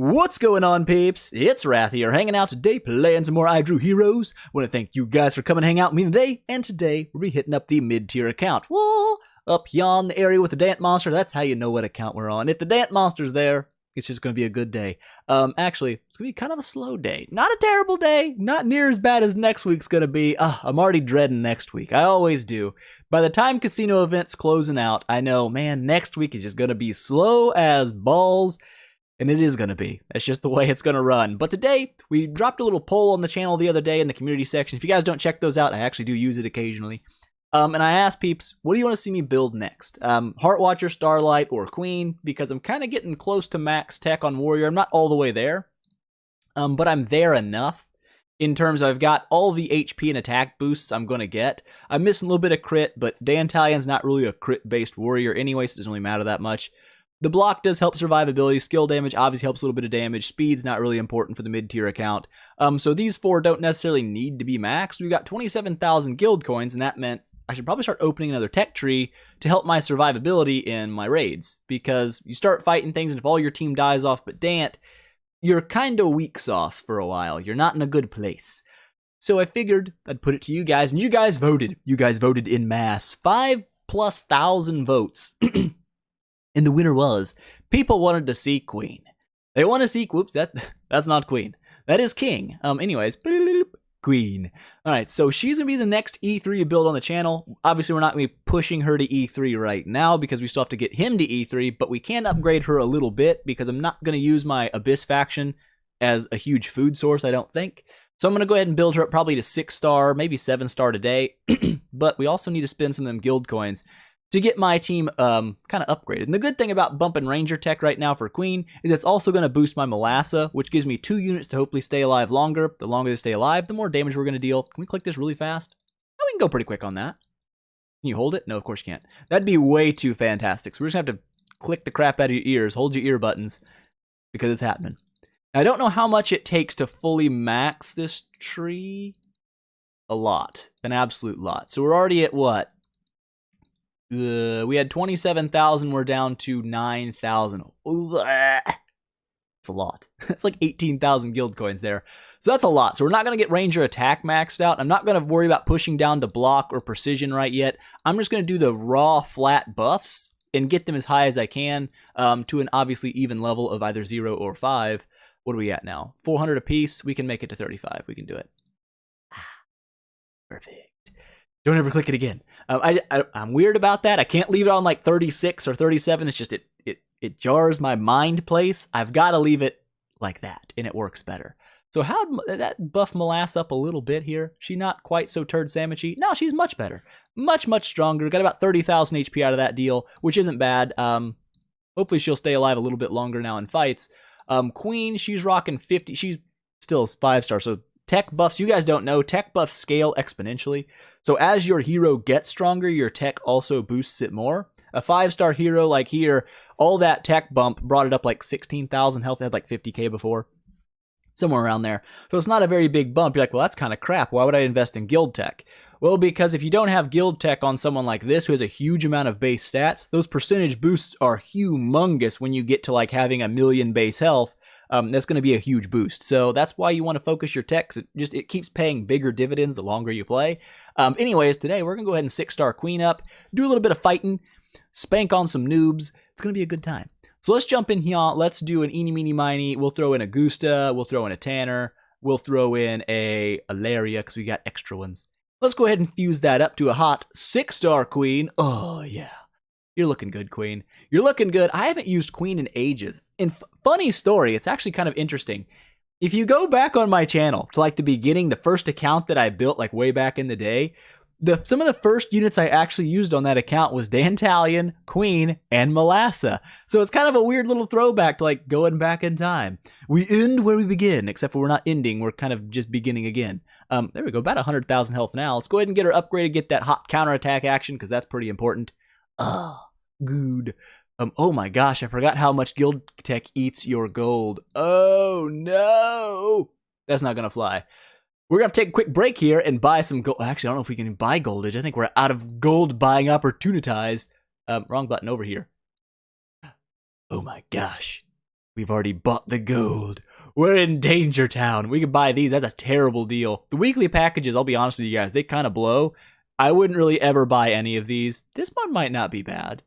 What's going on, peeps? It's Wrath here, hanging out today, playing some more I Drew Heroes. Want to thank you guys for coming to hang out with me today, and today we'll be hitting up the mid-tier account. Whoa! Up yon the area with the Dant monster, that's how you know what account we're on. If the Dant monster's there, it's just going to be a good day. Actually, it's going to be kind of a slow day. Not a terrible day, not near as bad as next week's going to be. I'm already dreading next week. I always do. By the time casino event's closing out, I know, man, next week is just going to be slow as balls. And it is going to be. That's just the way it's going to run. But today, we dropped a little poll on the channel the other day in the community section. If you guys don't check those out, I actually do use it occasionally. And I asked peeps, what do you want to see me build next? Heartwatcher, Starlight, or Queen? Because I'm kind of getting close to max tech on Warrior. I'm not all the way there. But I'm there enough. In terms of I've got all the HP and attack boosts I'm going to get. I'm missing a little bit of crit, but Dantalion's not really a crit-based warrior anyway, so it doesn't really matter that much. The block does help survivability. Skill damage obviously helps a little bit of damage. Speed's not really important for the mid-tier account. So these four don't necessarily need to be maxed. We've got 27,000 guild coins, and that meant I should probably start opening another tech tree to help my survivability in my raids. Because you start fighting things, and if all your team dies off but Dant, you're kind of weak sauce for a while. You're not in a good place. So I figured I'd put it to you guys, and you guys voted. You guys voted in mass. 5,000+ votes. And the winner was, people wanted to see Queen. They want to see, whoops, that's not Queen. That is King. Anyways, Queen. Alright, so she's going to be the next E3 build on the channel. Obviously, we're not going to be pushing her to E3 right now because we still have to get him to E3, but we can upgrade her a little bit because I'm not going to use my Abyss faction as a huge food source, I don't think. So I'm going to go ahead and build her up probably to 6-star, maybe 7-star today. But we also need to spend some of them guild coins to get my team kind of upgraded. And the good thing about bumping Ranger Tech right now for Queen is it's also going to boost my Melassa, which gives me 2 units to hopefully stay alive longer. The longer they stay alive, the more damage we're going to deal. Can we click this really fast? Oh, we can go pretty quick on that. Can you hold it? No, of course you can't. That'd be way too fantastic. So we're just going to have to click the crap out of your ears, hold your ear buttons, because it's happening. Now, I don't know how much it takes to fully max this tree. A lot. An absolute lot. So we're already at what? We had 27,000, we're down to 9,000. It's a lot. It's like 18,000 guild coins there. So that's a lot. So we're not going to get Ranger attack maxed out. I'm not going to worry about pushing down to block or precision right yet. I'm just going to do the raw flat buffs and get them as high as I can to an obviously even level of either 0 or 5. What are we at now? 400 apiece. We can make it to 35. We can do it. Perfect. Don't ever click it again. I'm weird about that. I can't leave it on like 36 or 37. It's just it jars my mind place. I've got to leave it like that, and it works better. So how'd that buff Molass up a little bit here? She not quite so turd sandwichy? No, she's much better. Much stronger. Got about 30,000 HP out of that deal, which isn't bad. Hopefully she'll stay alive a little bit longer now in fights. Queen, she's rocking 50. She's still 5-star, so tech buffs, you guys don't know, tech buffs scale exponentially. So as your hero gets stronger, your tech also boosts it more. A 5-star hero like here, all that tech bump brought it up like 16,000 health. It had like 50k before. Somewhere around there. So it's not a very big bump. You're like, well, that's kind of crap. Why would I invest in guild tech? Well, because if you don't have guild tech on someone like this who has a huge amount of base stats, those percentage boosts are humongous when you get to like having 1 million base health. That's going to be a huge boost. So that's why you want to focus your tech, because it keeps paying bigger dividends the longer you play. Anyways, today we're going to go ahead and 6-star Queen up, do a little bit of fighting, spank on some noobs. It's going to be a good time. So let's jump in here. Let's do an eeny, meeny, miny. We'll throw in a Gusta. We'll throw in a Tanner. We'll throw in a Alaria because we got extra ones. Let's go ahead and fuse that up to a hot 6-star Queen. Oh, yeah. You're looking good, Queen. You're looking good. I haven't used Queen in ages. And funny story, it's actually kind of interesting. If you go back on my channel to like the beginning, the first account that I built like way back in the day, some of the first units I actually used on that account was Dantalion, Queen, and Melassa. So it's kind of a weird little throwback to like going back in time. We end where we begin, except for we're not ending. We're kind of just beginning again. There we go, about 100,000 health now. Let's go ahead and get her upgraded, get that hot counterattack action, because that's pretty important. Good. Oh my gosh, I forgot how much guild tech eats your gold. Oh no! That's not gonna fly. We're gonna take a quick break here and buy some gold. Actually, I don't know if we can buy goldage. I think we're out of gold buying opportunities. Wrong button over here. Oh my gosh. We've already bought the gold. We're in Danger Town. We can buy these. That's a terrible deal. The weekly packages, I'll be honest with you guys, they kind of blow. I wouldn't really ever buy any of these. This one might not be bad.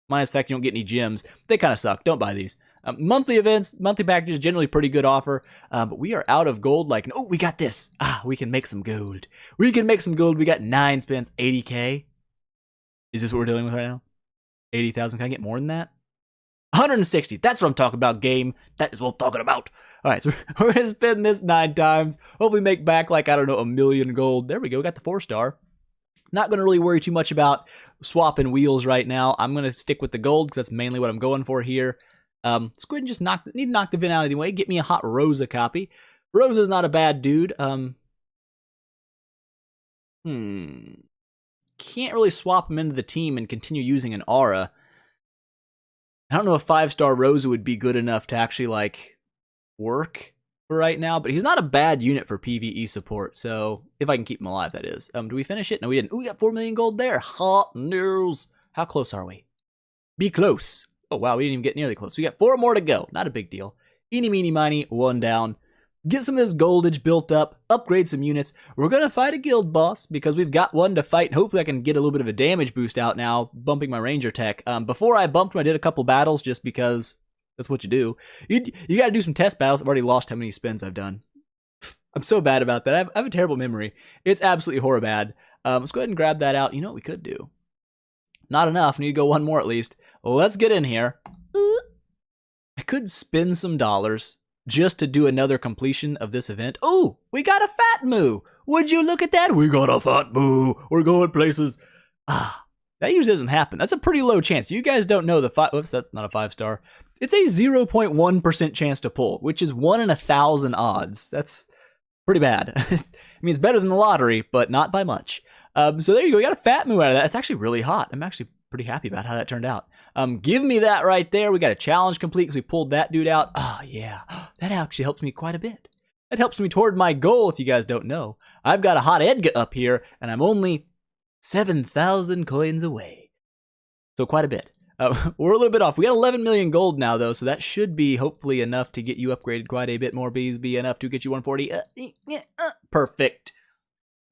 Minus the fact you don't get any gems. They kind of suck. Don't buy these. Monthly events, monthly packages, generally pretty good offer. But we are out of gold. Like, oh, we got this. We can make some gold. We can make some gold. We got 9 spins, 80K. Is this what we're dealing with right now? 80,000. Can I get more than that? 160. That's what I'm talking about, game. That is what I'm talking about. All right, so we're going to spend this 9 times. Hopefully make back, like, I don't know, 1 million gold. There we go. We got the 4-star. Not going to really worry too much about swapping wheels right now. I'm going to stick with the gold because that's mainly what I'm going for here. Let's go ahead and just need to knock the VIN out anyway. Get me a hot Rosa copy. Rosa's not a bad dude. Can't really swap him into the team and continue using an aura. I don't know if 5-star Rosa would be good enough to actually, like, work for right now, but he's not a bad unit for PvE support, so if I can keep him alive, that is. Do we finish it? No, we didn't. Ooh, we got 4 million gold there. Hot news. How close are we? Be close. Oh, wow, we didn't even get nearly close. We got 4 more to go. Not a big deal. Eeny, meeny, miny, 1 down. Get some of this goldage built up, upgrade some units. We're going to fight a guild boss because we've got one to fight. Hopefully I can get a little bit of a damage boost out now, bumping my ranger tech. Before I bumped him, I did a couple battles just because that's what you do. You got to do some test battles. I've already lost how many spins I've done. I'm so bad about that. I have a terrible memory. It's absolutely horrible bad. Let's go ahead and grab that out. You know what we could do? Not enough. Need to go 1 more at least. Let's get in here. I could spend some dollars just to do another completion of this event. Oh, we got a fat moo. Would you look at that? We got a fat moo. We're going places. That usually doesn't happen. That's a pretty low chance. You guys don't know the whoops, that's not a 5-star. It's a 0.1% chance to pull, which is 1 in 1,000 odds. That's pretty bad. I mean, it's better than the lottery, but not by much. So there you go. We got a fat moo out of that. It's actually really hot. I'm actually pretty happy about how that turned out. Give me that right there. We got a challenge complete because we pulled that dude out. Oh, yeah. That actually helps me quite a bit. That helps me toward my goal, if you guys don't know. I've got a hot Edgar up here, and I'm only 7,000 coins away. So quite a bit. We're a little bit off. We got 11 million gold now, though, so that should be hopefully enough to get you upgraded quite a bit more. Bees be enough to get you 140. Perfect.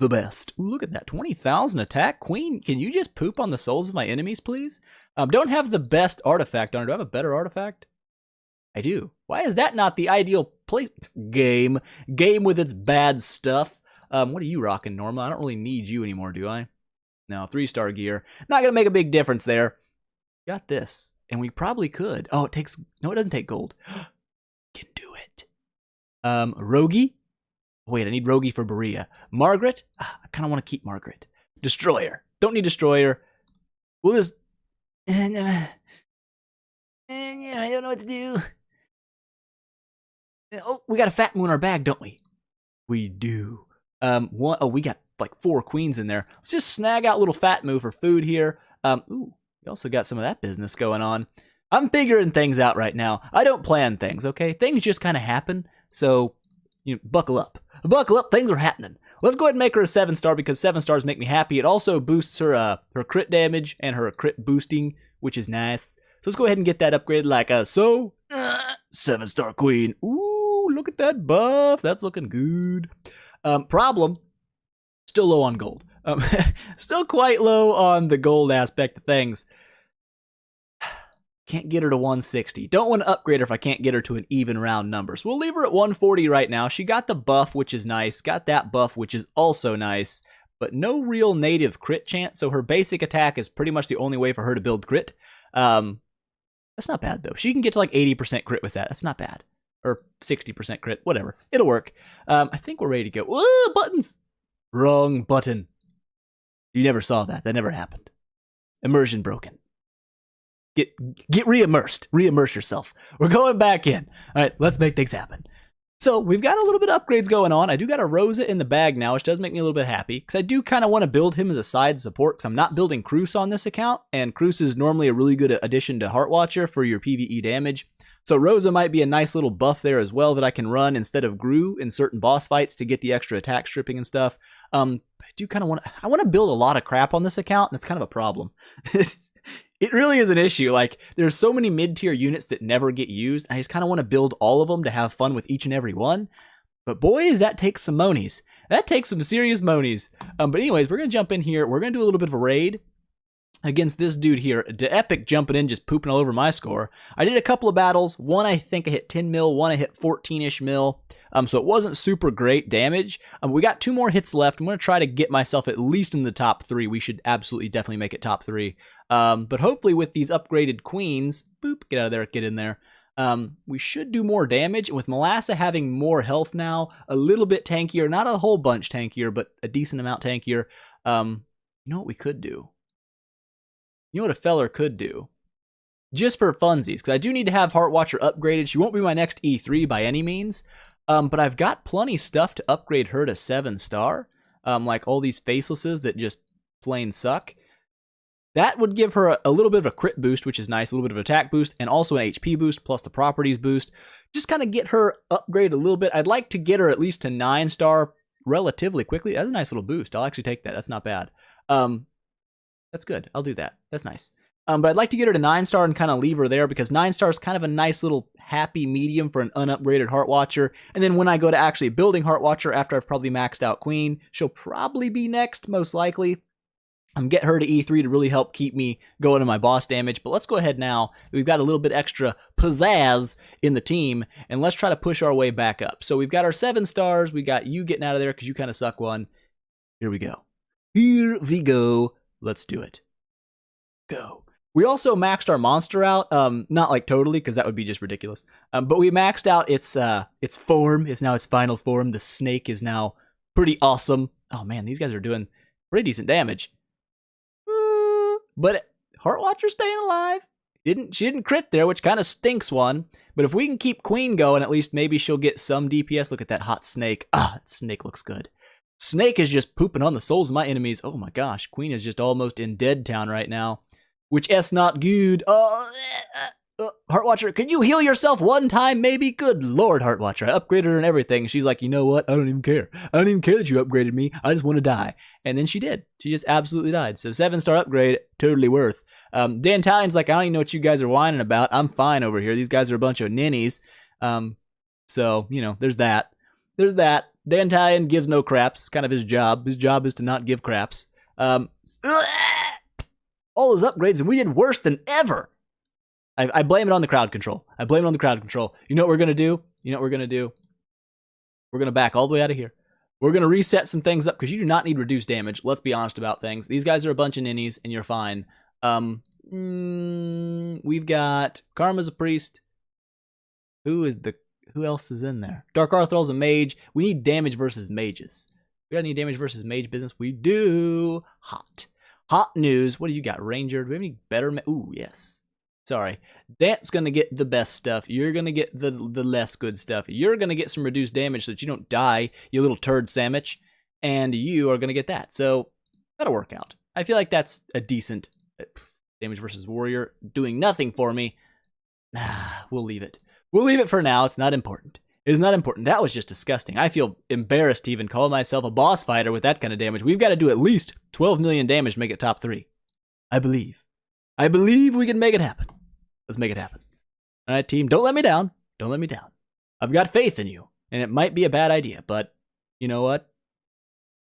The best. Ooh, look at that. 20,000 attack. Queen, can you just poop on the souls of my enemies, please? Don't have the best artifact on it. Do I have a better artifact? I do. Why is that not the ideal place? Game with its bad stuff. What are you rocking, Norma? I don't really need you anymore, do I? No, 3-star gear. Not going to make a big difference there. Got this. And we probably could. Oh, it takes... No, it doesn't take gold. Can do it. Rogi? Wait, I need Rogi for Berea. Margaret? I kind of want to keep Margaret. Destroyer. Don't need Destroyer. We'll just... I don't know what to do. Oh, we got a fat moo in our bag, don't we? We do. We got like 4 queens in there. Let's just snag out little fat moo for food here. Ooh, we also got some of that business going on. I'm figuring things out right now. I don't plan things, okay? Things just kind of happen. So, buckle up. Buckle up, things are happening. Let's go ahead and make her a 7-star because 7 stars make me happy. It also boosts her crit damage and her crit boosting, which is nice. So let's go ahead and get that upgraded like so. 7-star queen. Ooh, look at that buff. That's looking good. Problem, still low on gold. Still quite low on the gold aspect of things. Can't get her to 160. Don't want to upgrade her if I can't get her to an even round number. So we'll leave her at 140 right now. She got the buff, which is nice. Got that buff, which is also nice. But no real native crit chance, so her basic attack is pretty much the only way for her to build crit. That's not bad, though. She can get to like 80% crit with that. That's not bad. Or 60% crit, whatever. It'll work. I think we're ready to go. Ooh, buttons! Wrong button. You never saw that. That never happened. Immersion broken. Get re-immersed. Re-immerse yourself. We're going back in. All right, let's make things happen. So we've got a little bit of upgrades going on. I do got a Rosa in the bag now, which does make me a little bit happy because I do kind of want to build him as a side support because I'm not building Cruz on this account, and Cruz is normally a really good addition to Heartwatcher for your PvE damage. So Rosa might be a nice little buff there as well that I can run instead of Gru in certain boss fights to get the extra attack stripping and stuff. I do kind of want to build a lot of crap on this account, and it's kind of a problem. It really is an issue. Like, there's so many mid-tier units that never get used. I just kind of want to build all of them to have fun with each and every one. But boy, does that take some monies. That takes some serious monies. But anyways, we're going to jump in here. We're going to do a little bit of a raid against this dude here. De Epic jumping in, just pooping all over my score. I did a couple of battles. One, I think I hit 10 mil. One, I hit 14-ish mil. So it wasn't super great damage. We got 2 more hits left. I'm going to try to get myself at least in the top 3. We should absolutely definitely make it top 3. But hopefully with these upgraded queens, boop, get out of there, get in there. We should do more damage. With Melassa having more health now, a little bit tankier, not a whole bunch tankier, but a decent amount tankier. You know what we could do? You know what a feller could do? Just for funsies, because I do need to have Heartwatcher upgraded. She won't be my next E3 by any means, but I've got plenty stuff to upgrade her to 7-star, like all these facelesses that just plain suck. That would give her a little bit of a crit boost, which is nice, a little bit of attack boost, and also an HP boost, plus the properties boost. Just kind of get her upgraded a little bit. I'd like to get her at least to 9-star relatively quickly. That's a nice little boost. I'll actually take that. That's not bad. That's good. I'll do that. That's nice. But I'd like to get her to 9-star and kind of leave her there, because 9-star is kind of a nice little happy medium for an unupgraded Heartwatcher. And then when I go to actually building Heartwatcher after I've probably maxed out Queen, she'll probably be next, most likely. Get her to E3 to really help keep me going to my boss damage. But let's go ahead now. We've got a little bit extra pizzazz in the team, and let's try to push our way back up. So we've got our 7 stars. We got you getting out of there because you kind of suck one. Here we go. Here we go. Let's do it. Go. We also maxed our monster out. Not like totally, because that would be just ridiculous. But we maxed out its form. It's now its final form. The snake is now pretty awesome. Oh man, these guys are doing pretty decent damage. But Heartwatcher's staying alive. She didn't crit there, which kind of stinks one. But if we can keep Queen going, at least maybe she'll get some DPS. Look at that hot snake. That snake looks good. Snake is just pooping on the souls of my enemies. Oh my gosh, Queen is just almost in Dead Town right now. Which is not good. Heartwatcher, can you heal yourself one time maybe? Good Lord, Heartwatcher. I upgraded her and everything. She's like, you know what? I don't even care. I don't even care that you upgraded me. I just want to die. And then she did. She just absolutely died. So 7-star upgrade, totally worth. Dantalian's like, I don't even know what you guys are whining about. I'm fine over here. These guys are a bunch of ninnies. So, you know, there's that. There's that. Dantalian gives no craps. Kind of his job. His job is to not give craps. All those upgrades, and we did worse than ever. I blame it on the crowd control. I blame it on the crowd control. You know what we're going to do? You know what we're going to do? We're going to back all the way out of here. We're going to reset some things up, because you do not need reduced damage. Let's be honest about things. These guys are a bunch of ninnies, and you're fine. We've got Karma's a priest. Who else is in there? Dark Arthral's a mage. We need damage versus mages. We got any damage versus mage business? We do. Hot news. What do you got, Ranger? Do we have any better? Ooh, yes. Sorry. Dant's going to get the best stuff. You're going to get the less good stuff. You're going to get some reduced damage so that you don't die, you little turd sandwich. And you are going to get that. So, that'll work out. I feel like that's a decent damage versus warrior. Doing nothing for me. We'll leave it. We'll leave it for now. It's not important. It is not important. That was just disgusting. I feel embarrassed to even call myself a boss fighter with that kind of damage. We've got to do at least 12 million damage to make it top 3. I believe. I believe we can make it happen. Let's make it happen. All right, team, don't let me down. Don't let me down. I've got faith in you, and it might be a bad idea, but you know what?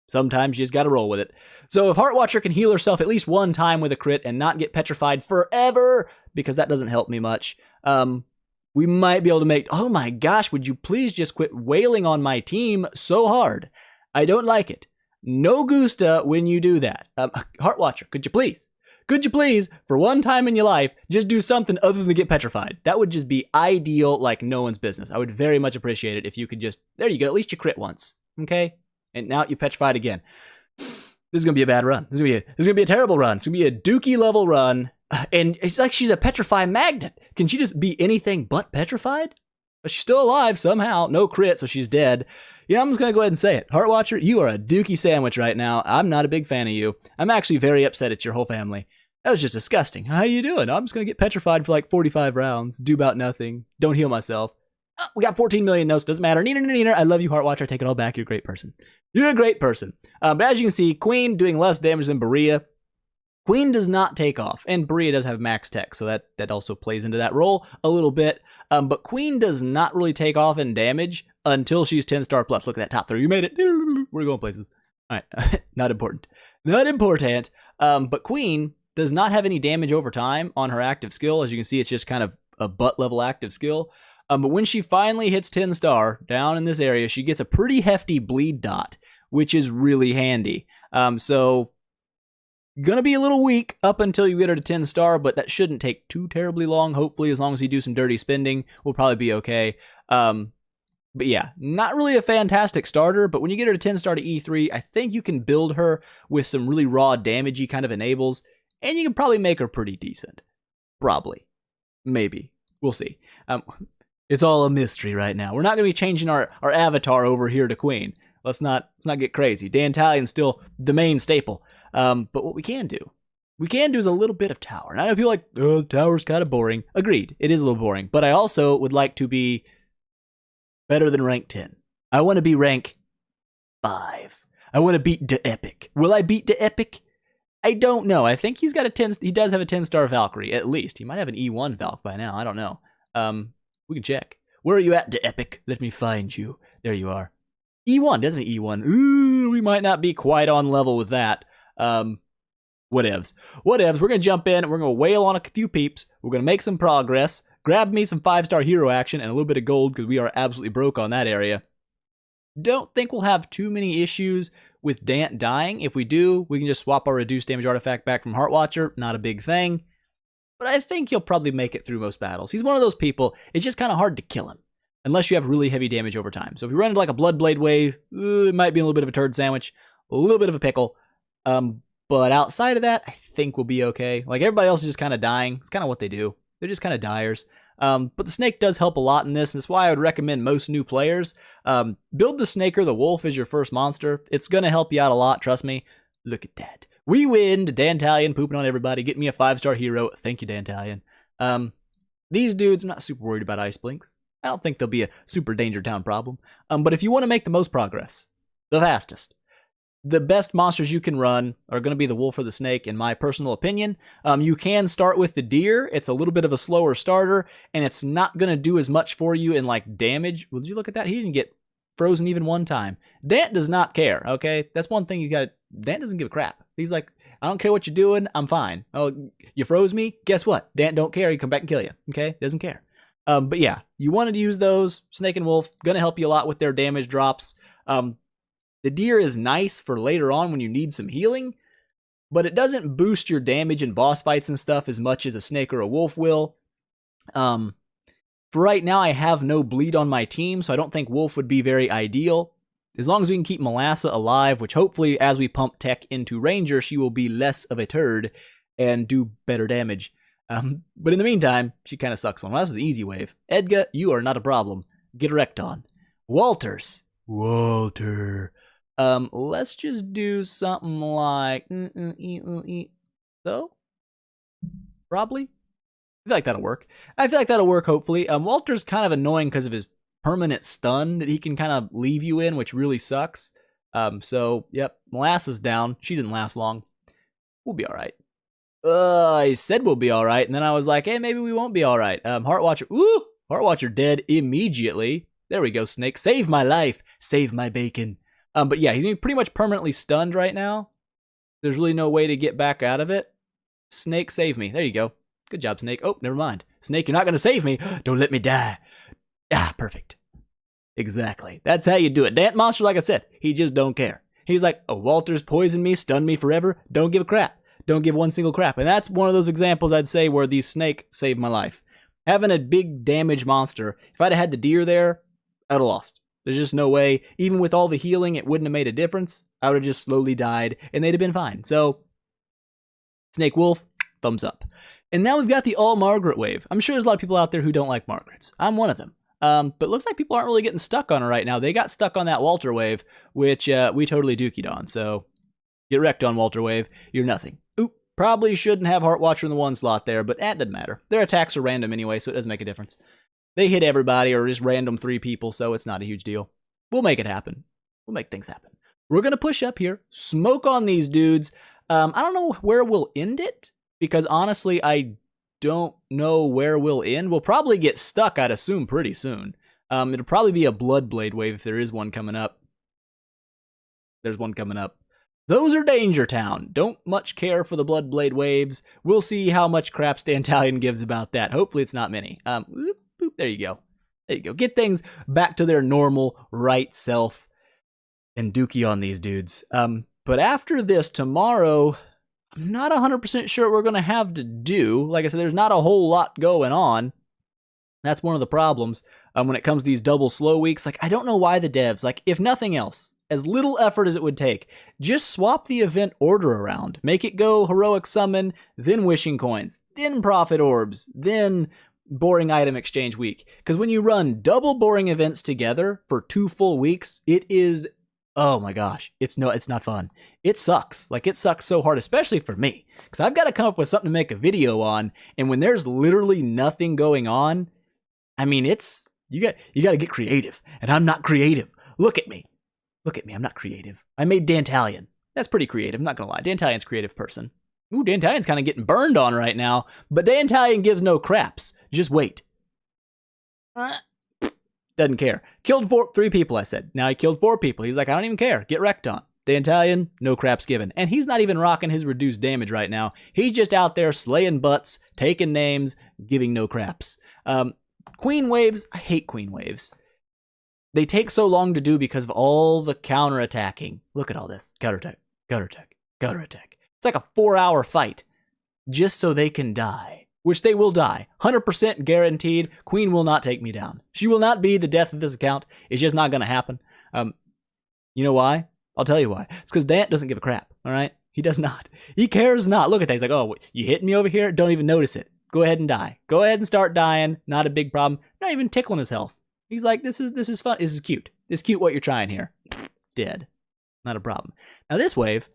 Sometimes you just gotta roll with it. So if Heartwatcher can heal herself at least one time with a crit and not get petrified forever, because that doesn't help me much, we might be able to make... Oh my gosh, would you please just quit wailing on my team so hard? I don't like it. No gusta when you do that. Heartwatcher, could you please? Could you please, for one time in your life, just do something other than get petrified? That would just be ideal like no one's business. I would very much appreciate it if you could just... There you go, at least you crit once, okay? And now you petrified again. This is going to be a bad run. This is going to be a terrible run. It's going to be a dookie level run. And it's like she's a petrify magnet. Can she just be anything but petrified? But she's still alive somehow. No crit, so she's dead. You know, I'm just going to go ahead and say it. Heartwatcher, you are a dookie sandwich right now. I'm not a big fan of you. I'm actually very upset at your whole family. That was just disgusting. How you doing? I'm just going to get petrified for like 45 rounds. Do about nothing. Don't heal myself. We got 14 million notes. Doesn't matter. Neener. I love you, Heartwatcher. Take it all back. You're a great person. You're a great person. But as you can see, Queen doing less damage than Berea. Queen does not take off, and Berea does have max tech, so that also plays into that role a little bit. But Queen does not really take off in damage until she's 10-star plus. Look at that top 3. You made it. We're going places. All right, not important. Not important. But Queen does not have any damage over time on her active skill. As you can see, it's just kind of a butt-level active skill. But when she finally hits 10-star down in this area, she gets a pretty hefty bleed dot, which is really handy. So gonna be a little weak up until you get her to 10-star, but that shouldn't take too terribly long. Hopefully, as long as you do some dirty spending, we'll probably be okay. But yeah, not really a fantastic starter, but when you get her to 10-star to E3, I think you can build her with some really raw damagey kind of enables, and you can probably make her pretty decent. Probably. Maybe. We'll see. It's all a mystery right now. We're not going to be changing our avatar over here to Queen. Let's not get crazy. Dantalion's still the main staple. But what we can do is a little bit of tower. And I know people are like, oh, the tower's kind of boring. Agreed, it is a little boring. But I also would like to be better than rank 10. I want to be rank 5. I want to beat the Epic. Will I beat the Epic? I don't know. I think he's got a 10. He does have a 10-star Valkyrie, at least. He might have an E1 Valk by now. I don't know. We can check. Where are you at, the Epic? Let me find you. There you are. E1, doesn't it? E1. Ooh, we might not be quite on level with that. Whatevs. We're going to jump in. We're going to wail on a few peeps. We're going to make some progress. Grab me some 5-star hero action and a little bit of gold because we are absolutely broke on that area. Don't think we'll have too many issues with Dant dying. If we do, we can just swap our reduced damage artifact back from Heartwatcher. Not a big thing. But I think he'll probably make it through most battles. He's one of those people, it's just kind of hard to kill him. Unless you have really heavy damage over time. So if you run into like a Bloodblade wave, it might be a little bit of a turd sandwich. A little bit of a pickle. But outside of that, I think we'll be okay. Like everybody else is just kind of dying. It's kind of what they do. They're just kind of dyers. But the snake does help a lot in this, and that's why I would recommend most new players. Build the snake or the wolf as your first monster. It's going to help you out a lot, trust me. Look at that. We win. Dantalion pooping on everybody. Get me a 5-star hero. Thank you, Dantalion. These dudes, I'm not super worried about Ice Blinks. I don't think they'll be a super Danger Town problem. But if you want to make the most progress, the fastest, the best monsters you can run are going to be the wolf or the snake, in my personal opinion. You can start with the deer. It's a little bit of a slower starter, and it's not going to do as much for you in like damage. Well, did you look at that? He didn't get frozen even one time. Dant does not care, okay? That's one thing you got. Dant doesn't give a crap. He's like, I don't care what you're doing. I'm fine. Oh, you froze me? Guess what? Dant don't care. He come back and kill you, okay? Doesn't care. But yeah, you wanted to use those. Snake and wolf, going to help you a lot with their damage drops. The deer is nice for later on when you need some healing, but it doesn't boost your damage in boss fights and stuff as much as a snake or a wolf will. For right now, I have no bleed on my team, so I don't think wolf would be very ideal. As long as we can keep Melassa alive, which hopefully as we pump tech into Ranger, she will be less of a turd and do better damage. But in the meantime, she kind of sucks one. Well, this is an easy wave. Edgar, you are not a problem. Get wrecked on. Walter. Let's just do something like so. Probably. I feel like that'll work. Hopefully. Walter's kind of annoying because of his permanent stun that he can kind of leave you in, which really sucks. So yep, Molasses down. She didn't last long. We'll be all right. I said we'll be all right, and then I was like, hey, maybe we won't be all right. Heartwatcher dead immediately. There we go, Snake. Save my life. Save my bacon. But yeah, he's pretty much permanently stunned right now. There's really no way to get back out of it. Snake, save me. There you go. Good job, Snake. Oh, never mind. Snake, you're not going to save me. Don't let me die. Ah, perfect. Exactly. That's how you do it. Dant Monster, like I said, he just don't care. He's like, oh, Walter's poisoned me, stunned me forever. Don't give a crap. Don't give one single crap. And that's one of those examples I'd say where the snake saved my life. Having a big damage monster, if I'd have had the deer there, I'd have lost. There's just no way. Even with all the healing, it wouldn't have made a difference. I would have just slowly died, and they'd have been fine. So, Snake Wolf, thumbs up. And now we've got the all Margaret wave. I'm sure there's a lot of people out there who don't like Margarets. I'm one of them. But it looks like people aren't really getting stuck on her right now. They got stuck on that Walter wave, which we totally dookied on. So, get wrecked on Walter wave. You're nothing. Oop. Probably shouldn't have Heartwatcher in the one slot there, but that doesn't matter. Their attacks are random anyway, so it doesn't make a difference. They hit everybody or just random 3 people, so it's not a huge deal. We'll make it happen. We'll make things happen. We're going to push up here, smoke on these dudes. I don't know where we'll end it, because honestly, I don't know where we'll end. We'll probably get stuck, I'd assume, pretty soon. It'll probably be a Bloodblade wave if there is one coming up. There's one coming up. Those are Danger Town. Don't much care for the Bloodblade waves. We'll see how much crap Stantalion gives about that. Hopefully it's not many. Whoop, whoop, there you go. There you go. Get things back to their normal, right self. And dookie on these dudes. But after this, tomorrow, I'm not 100% sure what we're going to have to do. Like I said, there's not a whole lot going on. That's one of the problems when it comes to these double slow weeks. Like, I don't know why the devs, like, if nothing else, as little effort as it would take, just swap the event order around. Make it go Heroic Summon, then Wishing Coins, then Prophet Orbs, then Boring Item Exchange Week. Because when you run double boring events together for 2 full weeks, it is, oh my gosh, it's not fun. It sucks. Like, it sucks so hard, especially for me. Because I've got to come up with something to make a video on, and when there's literally nothing going on, I mean, it's, you got to get creative, and I'm not creative. Look at me. Look at me, I'm not creative. I made Dantalion. That's pretty creative, I'm not gonna lie. Dantalion's a creative person. Ooh, Dantalion's kind of getting burned on right now, but Dantalion gives no craps. Just wait. Doesn't care. Killed 3 people, I said. Now he killed 4 people. He's like, I don't even care. Get wrecked on. Dantalion, no craps given. And he's not even rocking his reduced damage right now. He's just out there slaying butts, taking names, giving no craps. Queen waves, I hate queen waves. They take so long to do because of all the counterattacking. Look at all this. Counterattack, counterattack, counterattack. It's like a 4-hour fight just so they can die, which they will die. 100% guaranteed. Queen will not take me down. She will not be the death of this account. It's just not going to happen. You know why? I'll tell you why. It's because Dant doesn't give a crap, all right? He does not. He cares not. Look at that. He's like, oh, you hit me over here? Don't even notice it. Go ahead and die. Go ahead and start dying. Not a big problem. Not even tickling his health. He's like, this is fun. This is cute. This is cute what you're trying here. Dead. Not a problem. Now this wave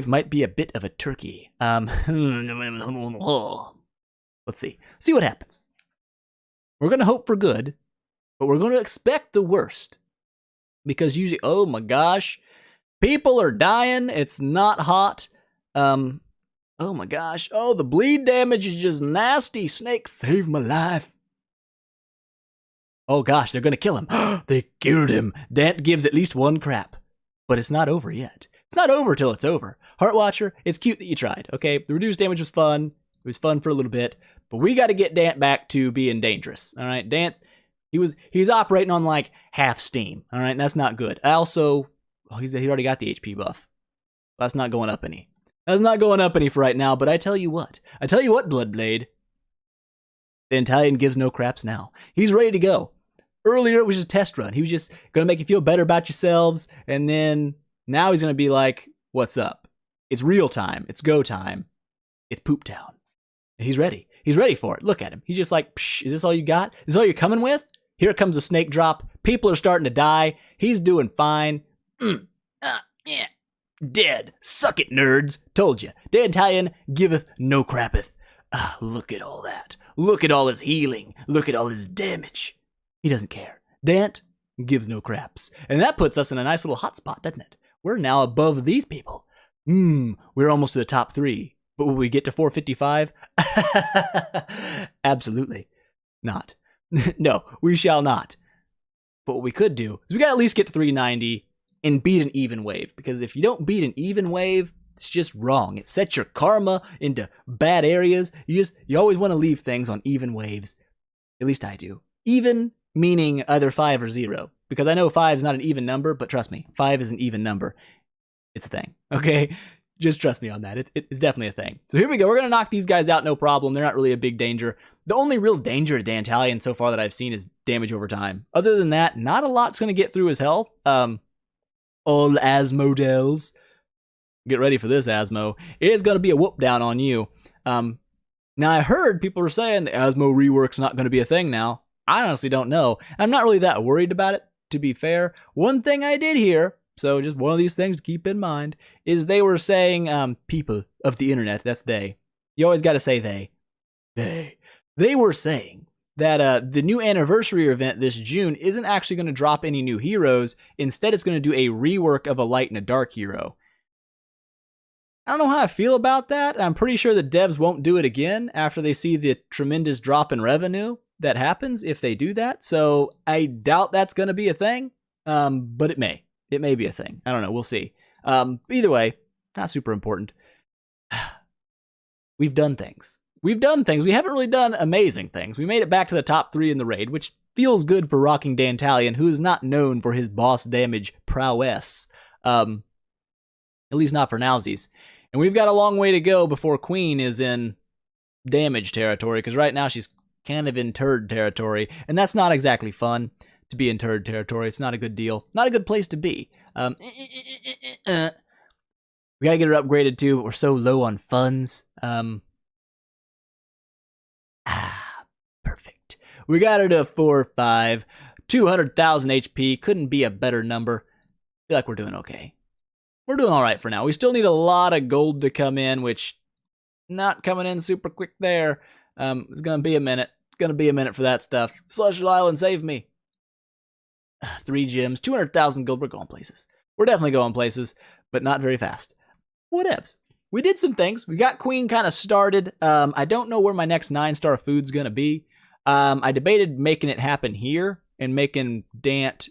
might be a bit of a turkey. Let's see. See what happens. We're going to hope for good, but we're going to expect the worst. Because usually, oh my gosh, people are dying. It's not hot. Oh my gosh. Oh, the bleed damage is just nasty. Snake, save my life. Oh gosh, they're gonna kill him. They killed him. Dant gives at least 1 crap. But it's not over yet. It's not over till it's over. Heartwatcher, it's cute that you tried, okay? The reduced damage was fun. It was fun for a little bit. But we gotta get Dant back to being dangerous, alright? Dant, he's operating on like half steam, alright? And that's not good. I also, he already got the HP buff. That's not going up any. That's not going up any for right now, but I tell you what, Bloodblade, Dantalion gives no craps now. He's ready to go. Earlier, it was just a test run. He was just going to make you feel better about yourselves. And then now he's going to be like, what's up? It's real time. It's go time. It's poop town. And he's ready. He's ready for it. Look at him. He's just like, psh, is this all you got? Is this all you're coming with? Here comes a snake drop. People are starting to die. He's doing fine. Yeah. Dead. Suck it, nerds. Told you. Dantalion giveth no crappeth. Look at all that. Look at all his healing. Look at all his damage. He doesn't care. Dant gives no craps. And that puts us in a nice little hot spot, doesn't it? We're now above these people. We're almost to the top 3. But will we get to 455? Absolutely not. No, we shall not. But what we could do is we got to at least get to 390 and beat an even wave. Because if you don't beat an even wave, it's just wrong. It sets your karma into bad areas. You always want to leave things on even waves. At least I do. Even meaning either 5 or 0. Because I know 5 is not an even number, but trust me, 5 is an even number. It's a thing, okay? Just trust me on that. It's definitely a thing. So here we go. We're going to knock these guys out, no problem. They're not really a big danger. The only real danger to Dantalion so far that I've seen is damage over time. Other than that, not a lot's going to get through his health. All Asmodels. Get ready for this, Asmo. It's going to be a whoop down on you. Now, I heard people were saying the Asmo rework's not going to be a thing now. I honestly don't know. I'm not really that worried about it, to be fair. One thing I did hear, so just one of these things to keep in mind, is they were saying, people of the internet, that's they. You always got to say they. They were saying that the new anniversary event this June isn't actually going to drop any new heroes. Instead, it's going to do a rework of a light and a dark hero. I don't know how I feel about that. I'm pretty sure the devs won't do it again after they see the tremendous drop in revenue that happens if they do that. So I doubt that's going to be a thing, but it may. It may be a thing. I don't know. We'll see. Either way, not super important. We've done things. We haven't really done amazing things. We made it back to the top 3 in the raid, which feels good for Rocking Dantalion, who is not known for his boss damage prowess. At least not for nowsies. And we've got a long way to go before Queen is in damage territory, because right now she's kind of in turd territory, and that's not exactly fun to be in turd territory. It's not a good deal. Not a good place to be. We gotta get her upgraded too, but we're so low on funds. Perfect. We got her to 4-5, 200,000 HP. Couldn't be a better number. Feel like we're doing okay. We're doing all right for now. We still need a lot of gold to come in, which not coming in super quick there. It's gonna be a minute. It's gonna be a minute for that stuff. Celestial Island, save me. 3 gems, 200,000 gold. We're going places. We're definitely going places, but not very fast. Whatevs. We did some things. We got Queen kind of started. I don't know where my next 9-star food's gonna be. I debated making it happen here and making Dant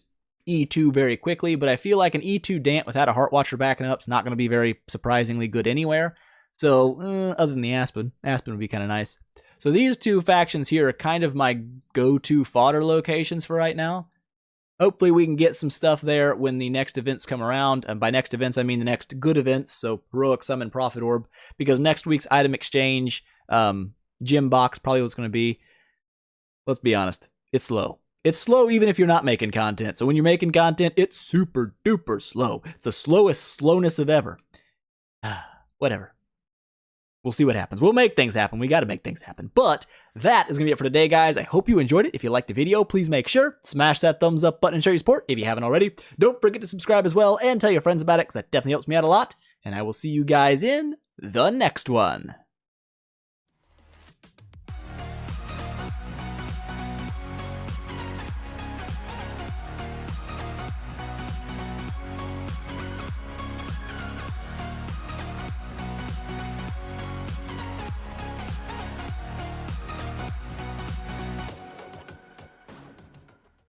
E2 very quickly, but I feel like an E2 Dant without a Heart Watcher backing it up is not going to be very surprisingly good anywhere. So, other than the Aspen would be kind of nice. So these 2 factions here are kind of my go-to fodder locations for right now. Hopefully we can get some stuff there when the next events come around. And by next events, I mean the next good events, so Heroic Summon, Prophet Orb, because next week's item exchange, gem box, probably what's going to be, let's be honest, it's slow. It's slow even if you're not making content. So when you're making content, it's super duper slow. It's the slowest slowness of ever. Whatever. We'll see what happens. We'll make things happen. We got to make things happen. But that is going to be it for today, guys. I hope you enjoyed it. If you liked the video, please make sure smash that thumbs up button and show your support if you haven't already. Don't forget to subscribe as well and tell your friends about it, because that definitely helps me out a lot. And I will see you guys in the next one.